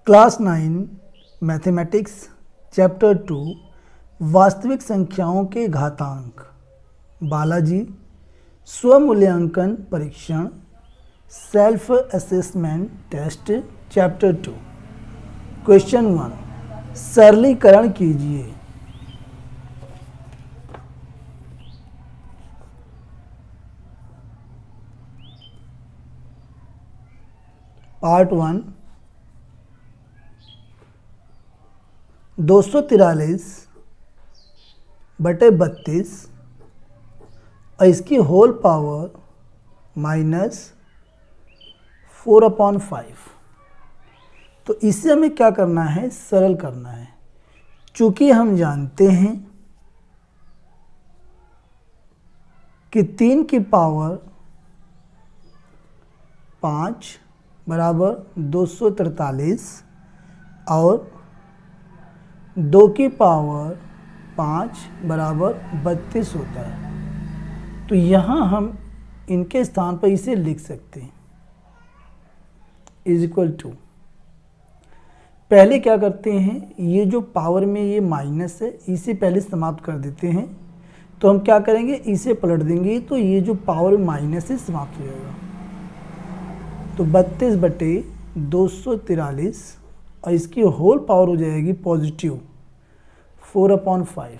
Class 9 mathematics chapter 2 वास्तविक संख्याओं के घातांक बालाजी स्वमूल्यांकन परीक्षण self assessment test chapter 2 question 1 सरलीकरण कीजिए। पार्ट 1 243/32 और इसकी होल पावर -4/5। तो इसे हमें क्या करना है, सरल करना है। चूंकि हम जानते हैं कि 3 की पावर 5 बराबर 243 और 2 की पावर 5 बराबर 32 होता है। तो यहाँ हम इनके स्थान पर इसे लिख सकते हैं = पहले क्या करते हैं, ये जो पावर में ये माइनस है इसे पहले समाप्त कर देते हैं। तो हम क्या करेंगे, इसे पलट देंगे तो ये जो पावर माइनस है समाप्त हो जाएगा। तो 32/243 और इसकी होल पावर हो जाएगी पॉजिटिव 4/5।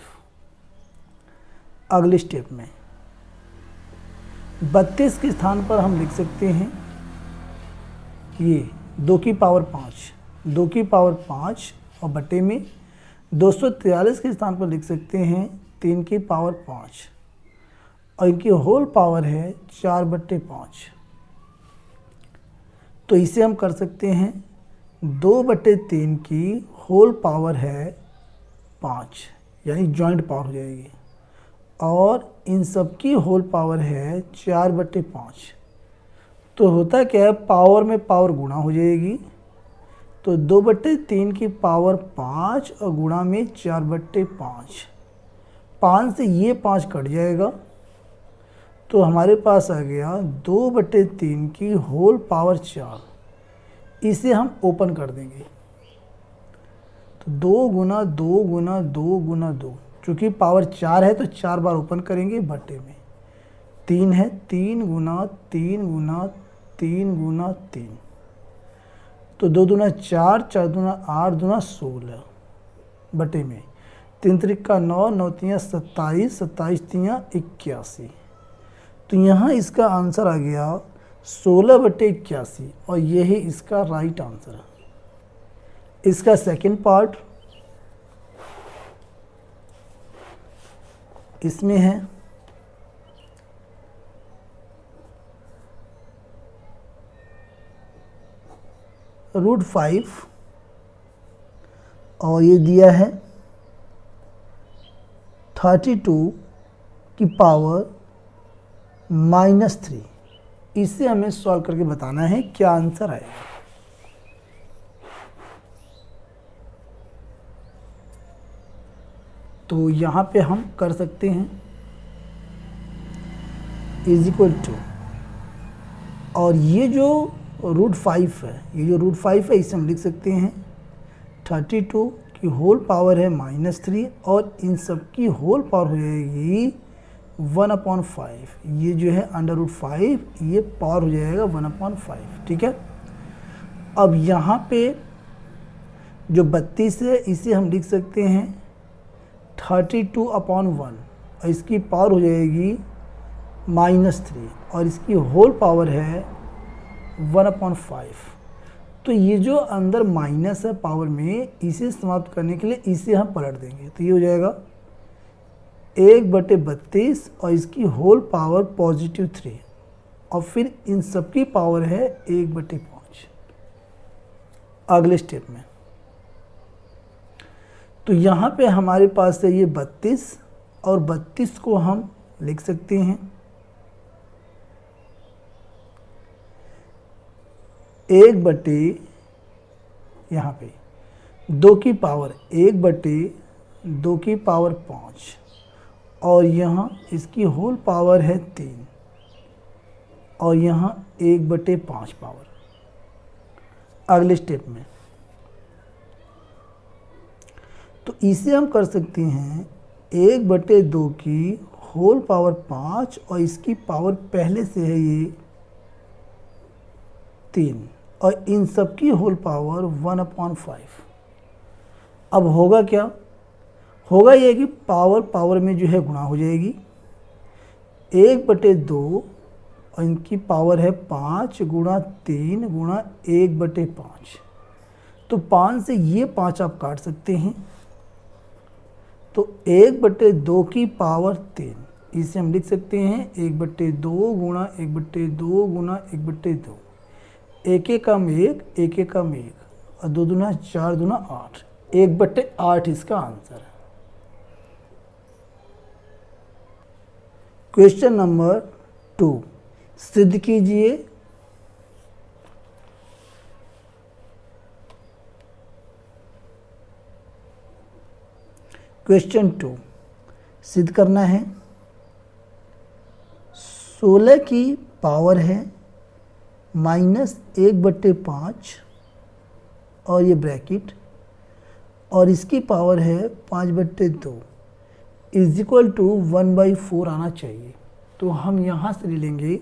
अगले स्टेप में 32 के स्थान पर हम लिख सकते हैं ये 2 की पावर 5 और बटे में 243 के स्थान पर लिख सकते हैं 3 की पावर 5 और इनकी होल पावर है 4/5। तो इसे हम कर सकते हैं 2/3 की होल पावर है 5, यानी जॉइंट पावर हो जाएगी, और इन सब की होल पावर है 4/5। तो होता क्या है, पावर में पावर गुणा हो जाएगी। तो 2/3 की पावर 5 और गुणा में 4/5। 5 से ये 5 कट जाएगा तो हमारे पास आ गया 2/3 की होल पावर 4। इसे हम ओपन कर देंगे तो 2 गुना 2 गुना 2 गुना 2, चूँकि पावर 4 है तो 4 बार ओपन करेंगे। बटे में 3 है, 3 गुना 3 गुना 3 गुना 3, तो 2 दूना 4, 4 दूना 8, दूना 16। बटे में 3 त्रिका 9, 9 तियाँ 27, 27 तियाँ 81। तो यहाँ इसका आंसर आ गया 16/81 और यही इसका राइट आंसर है। इसका सेकंड पार्ट इसमें है √5 और ये दिया है 32 की पावर -3। इसे हमें सॉल्व करके बताना है क्या आंसर आएगा। तो यहाँ पे हम कर सकते हैं = और ये जो √5 है, इसे हम लिख सकते हैं 32 की होल पावर है -3 और इन सब की होल पावर हो जाएगी 1/5। ये जो है √5, ये पावर हो जाएगा 1/5। ठीक है। अब यहाँ पे जो 32 है इसे हम लिख सकते हैं 32/1 और इसकी पावर हो जाएगी -3 और इसकी होल पावर है 1/5। तो ये जो अंदर माइनस है पावर में, इसे समाप्त करने के लिए इसे हम पलट देंगे तो ये हो जाएगा 1/32 और इसकी होल पावर +3 और फिर इन सब की पावर है 1/5। अगले स्टेप में तो यहाँ पे हमारे पास है ये 32 और 32 को हम लिख सकते हैं 1/, यहाँ पे 2 की पावर 1/2 की पावर 5 और यहाँ इसकी होल पावर है 3 और यहाँ 1/5 पावर। अगले स्टेप में तो इसे हम कर सकते हैं 1/2 की होल पावर 5 और इसकी पावर पहले से है ये 3 और इन सब की होल पावर 1/5। अब होगा क्या, होगा ये कि पावर पावर में जो है गुणा हो जाएगी, 1/2 और इनकी पावर है 5 गुणा 3 गुणा 1/5। तो 5 से ये 5 आप काट सकते हैं, तो 1/2 की पावर 3, इसे हम लिख सकते हैं 1/2 गुणा 1/2 गुणा 1/2, एक एक कम एक, एक एक कम एक, और 2 दूना 4 दूना 8, 1/8 इसका आंसर है। क्वेश्चन नंबर 2 सिद्ध कीजिए। क्वेश्चन 2 सिद्ध करना है 16 की पावर है -1/5 और ये ब्रैकेट, और इसकी पावर है 5/2 इज इक्वल टू 1/4 आना चाहिए। तो हम यहाँ से ले लेंगे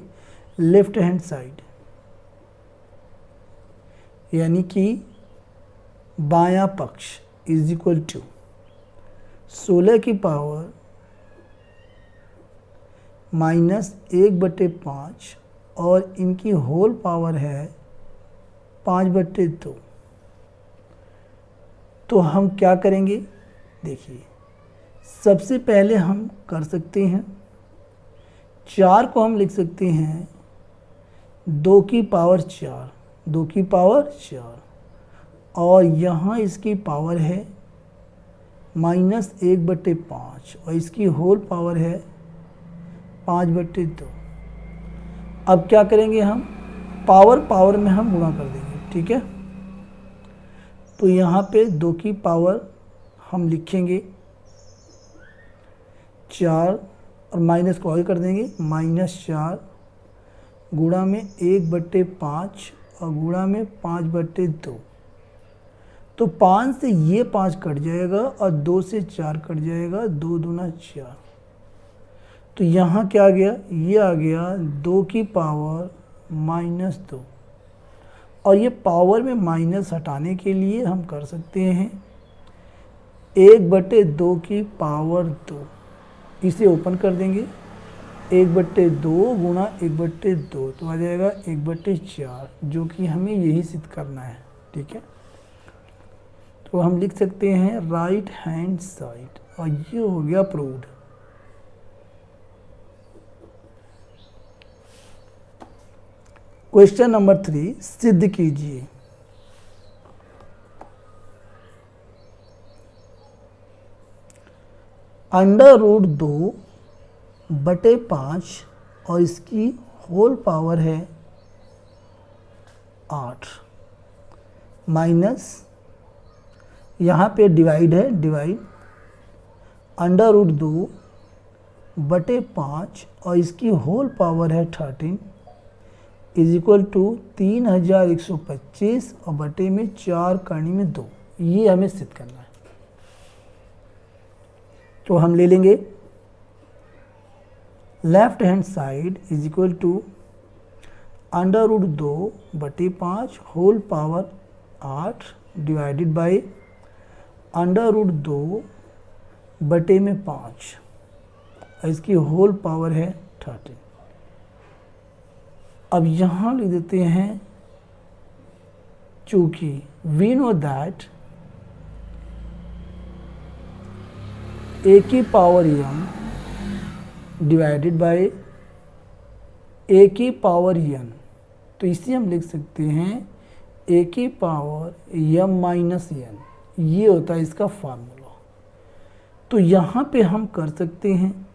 लेफ्ट हैंड साइड, यानी कि बायां पक्ष इज इक्वल टू 16 की पावर -1/5 और इनकी होल पावर है 5/2। तो हम क्या करेंगे, देखिए सबसे पहले हम कर सकते हैं 4 को हम लिख सकते हैं 2 की पावर 4, 2 की पावर 4, और यहाँ इसकी पावर है -1/5 और इसकी होल पावर है 5/2। अब क्या करेंगे, हम पावर पावर में हम गुणा कर देंगे, ठीक है। तो यहाँ पे 2 की पावर हम लिखेंगे 4 और माइनस को आगे कर देंगे, -4 गुणा में 1/5 और गुणा में 5/2। तो 5 से ये 5 कट जाएगा और 2 से 4 कट जाएगा, 2 दूना 4। तो यहाँ क्या आ गया, ये आ गया 2 की पावर -2, और ये पावर में माइनस हटाने के लिए हम कर सकते हैं 1/2 की पावर 2, इसे ओपन कर देंगे, 1/2 गुणा 1/2 तो आ जाएगा 1/4, जो कि हमें यही सिद्ध करना है, ठीक है। तो हम लिख सकते हैं राइट हैंड साइड, और ये हो गया प्रूव्ड। क्वेश्चन नंबर 3 सिद्ध कीजिए। √2/5 और इसकी होल पावर है 8 माइनस, यहाँ पे डिवाइड है, डिवाइड √2/5 और इसकी होल पावर है 13 इज इक्वल टू 3125 और बटे में 4 करनी में 2, ये हमें सिद्ध करना है। तो हम ले लेंगे left hand side is equal to √2/5 whole power 8 divided by √2/5 और इसकी होल पावर है 13। अब यहाँ लिख देते हैं, चूँकि वी नो दैट a की power m divided by a की पावर n, तो इसे हम लिख सकते हैं a की पावर m माइनस n, ये होता है इसका फार्मूला। तो यहाँ पे हम कर सकते हैं,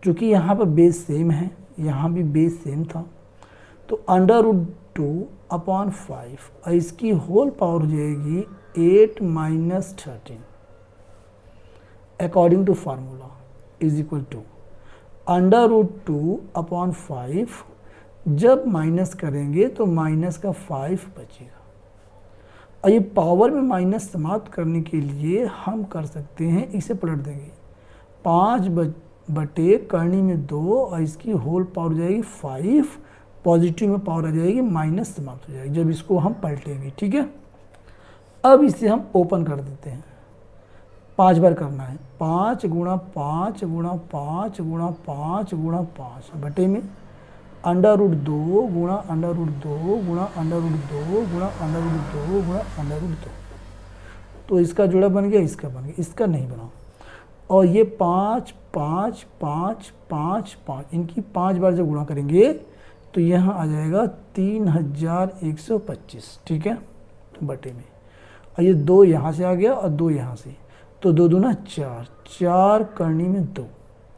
क्योंकि यहाँ पर बेस सेम है, यहाँ भी बेस सेम था, तो √2/5 और इसकी होल पावर हो जाएगी 8 minus 13 according to formula is equal to √2/5, जब माइनस करेंगे तो माइनस का 5 बचेगा। और ये पावर में माइनस समाप्त करने के लिए हम कर सकते हैं, इसे पलट देंगे, 5 बटे करनी में 2 और इसकी होल पावर हो जाएगी 5, पॉजिटिव में पावर आ जाएगी माइनस समाप्त हो जाएगी जब इसको हम पलटेंगे। ठीक है, अब इसे हम ओपन कर देते हैं, 5 बार करना है, 5 गुणा 5 गुणा 5 गुणा 5 गुणा 5 बटे में √2 गुणा √2 गुणा √2 गुणा √2 गुणा √2। तो इसका जोड़ा बन गया, इसका बन गया, इसका नहीं बना। और ये 5 5 5 5 5 इनकी 5 बार जब गुणा करेंगे तो यहाँ आ जाएगा 3125। ठीक है, बटे में, और ये 2 यहाँ से आ गया और 2 यहाँ से, तो 2 दूना 4, 4 करनी में 2,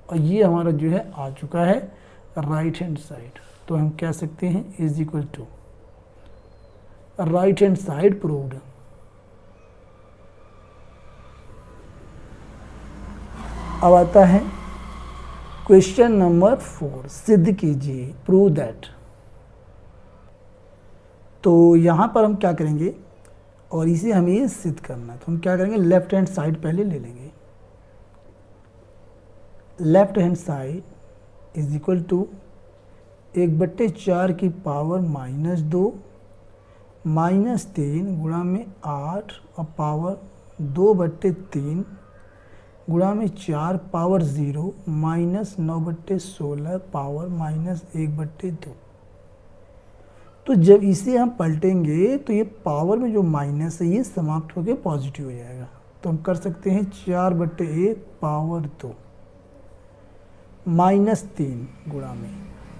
और ये हमारा जो है आ चुका है राइट हैंड साइड। तो हम कह सकते हैं is equal to right hand side proved. अब आता है क्वेश्चन नंबर 4, सिद्ध कीजिए, प्रूव दैट। तो यहाँ पर हम क्या करेंगे, और इसे हमें ये सिद्ध करना है, तो हम क्या करेंगे, लेफ्ट हैंड साइड पहले ले लेंगे। Left hand side is equal to 1/4 की पावर -2 -3 गुणा में 8 और पावर 2/3 गुणा में 4 पावर 0 -9/16 पावर -1/2। तो जब इसे हम पलटेंगे तो ये पावर में जो माइनस है ये समाप्त होकर पॉजिटिव हो जाएगा। तो हम कर सकते हैं 4/1 पावर 2 -3 गुणा में,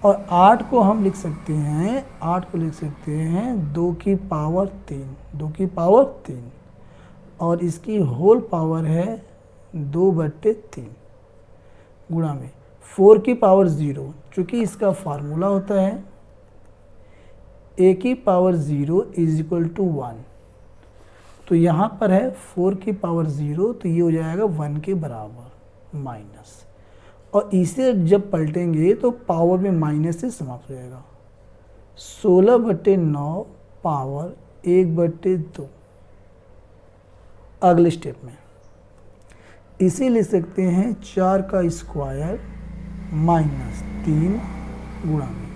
और 8 को हम लिख सकते हैं, 8 को लिख सकते हैं 2 की पावर 3, 2 की पावर 3, और इसकी होल पावर है 2/3 गुणा में 4 की पावर 0, चूँकि इसका फार्मूला होता है a की पावर 0 इज इक्वल टू 1। तो यहाँ पर है 4 की पावर 0, तो ये हो जाएगा 1 के बराबर माइनस, और इसे जब पलटेंगे तो पावर में माइनस से समाप्त हो जाएगा। 16/9 पावर 1/2। अगले स्टेप में इसे ले सकते हैं 4 का स्क्वायर -3 गुणा में,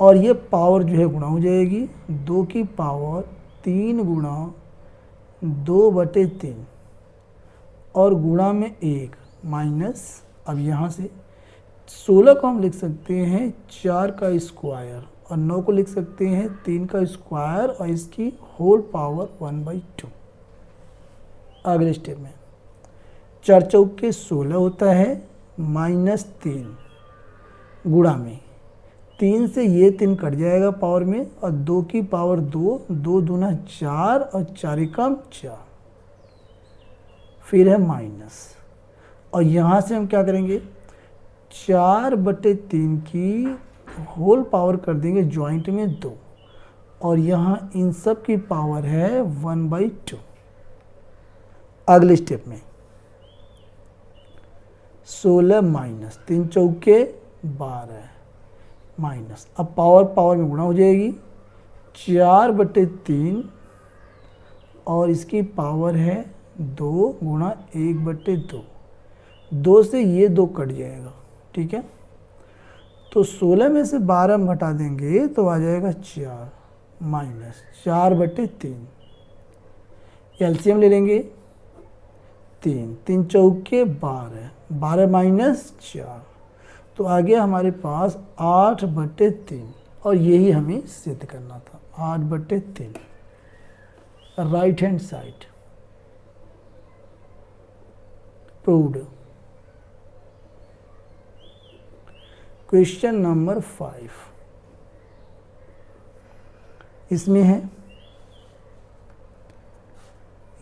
और ये पावर जो है गुणा हो जाएगी, 2 की पावर 3 गुणा 2/3 और गुणा में 1 माइनस, अब यहाँ से 16 को हम लिख सकते हैं 4 का स्क्वायर, और 9 को लिख सकते हैं 3 का स्क्वायर, और इसकी होल पावर 1/2। अगले स्टेप में 4 चौके 16 होता है -3 गुणा में 3 से ये 3 कट जाएगा पावर में, और 2 की पावर 2, 2 दूना 4 और 4 एकम 4, फिर है माइनस, और यहाँ से हम क्या करेंगे, 4/3 की होल पावर कर देंगे जॉइंट में 2, और यहाँ इन सब की पावर है 1/2। अगले स्टेप में 16 माइनस 3 चौके 12 माइनस, अब पावर में गुणा हो जाएगी, 4/3 और इसकी पावर है 2 गुणा 1/2, 2 से ये 2 कट जाएगा। ठीक है, तो 16 में से 12 हम घटा देंगे तो आ जाएगा 4 माइनस 4/3। एलसीएम ले लेंगे, 3 चौके 12, 12 माइनस 4, तो आ गया हमारे पास 8/3, और यही हमें सिद्ध करना था, 8/3 right hand side proved. Question number 5, इसमें है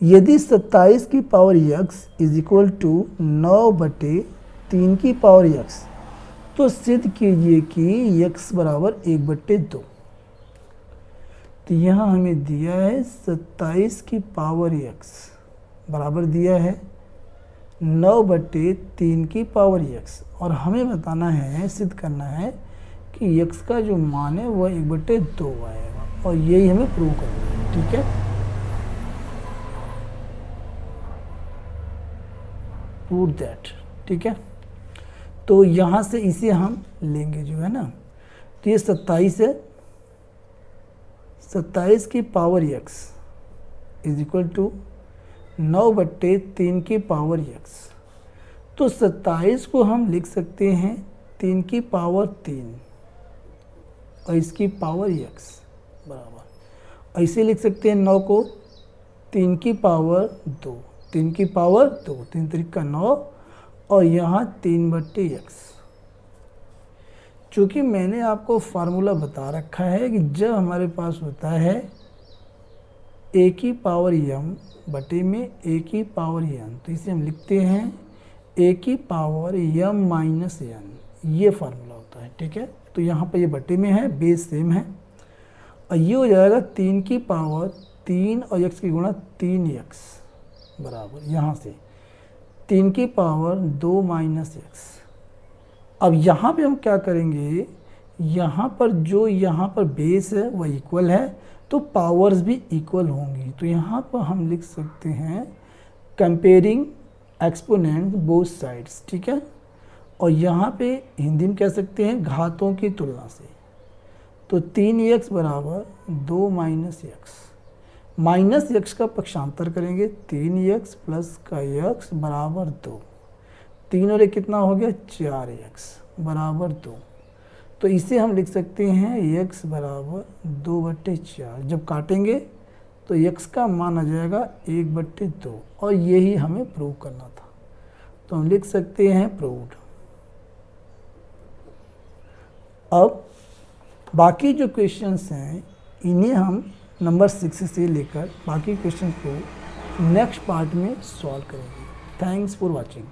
यदि 27 की power x is equal to 9/3 की पावर x, तो सिद्ध कीजिए कि x बराबर 1/2। तो यहाँ हमें दिया है 27 की पावर x बराबर दिया है 9/3 की पावर x, और हमें बताना है, सिद्ध करना है कि x का जो मान है वह 1/2 आएगा, और यही हमें प्रूव करना है। ठीक है, पुट दैट, ठीक है। तो यहाँ से इसे हम लेंगे जो है ना, तो ये 27 है, 27 की power x is equal to 9/3 की पावर x। तो 27 को हम लिख सकते हैं 3 की पावर 3 और इसकी पावर x बराबर, ऐसे लिख सकते हैं 9 को 3 की पावर 2, 3 की पावर 2, 3 3 9 और यहाँ 3/x। चूँकि मैंने आपको फार्मूला बता रखा है कि जब हमारे पास होता है a की पावर m बटे में a की पावर n, तो इसे हम लिखते हैं a की पावर m माइनस n, ये फार्मूला होता है, ठीक है। तो यहाँ पर ये बटे में है, बेस सेम है, और ये हो जाएगा 3 की पावर 3 और x की गुणा 3x बराबर, यहाँ से 3 की पावर 2 माइनस x। अब यहाँ पे हम क्या करेंगे, यहाँ पर जो यहाँ पर बेस है वह इक्वल है, तो पावर्स भी इक्वल होंगी। तो यहाँ पर हम लिख सकते हैं कंपेयरिंग एक्सपोनेंट बोथ साइड्स, ठीक है। और यहाँ पे हिंदी में कह सकते हैं घातों की तुलना से। तो 3x बराबर 2 माइनस x, माइनस x का पक्षांतर करेंगे 3x प्लस का x बराबर 2, 3 और 1 कितना हो गया 4x बराबर 2। तो इसे हम लिख सकते हैं x बराबर 2/4। जब काटेंगे तो x का मान आ जाएगा 1/2, और यही हमें प्रूव करना था, तो हम लिख सकते हैं प्रूव्ड। अब बाकी जो क्वेश्चंस हैं इन्हें हम नंबर 6 से लेकर बाकी क्वेश्चन को नेक्स्ट पार्ट में सॉल्व करेंगे। Thanks for watching.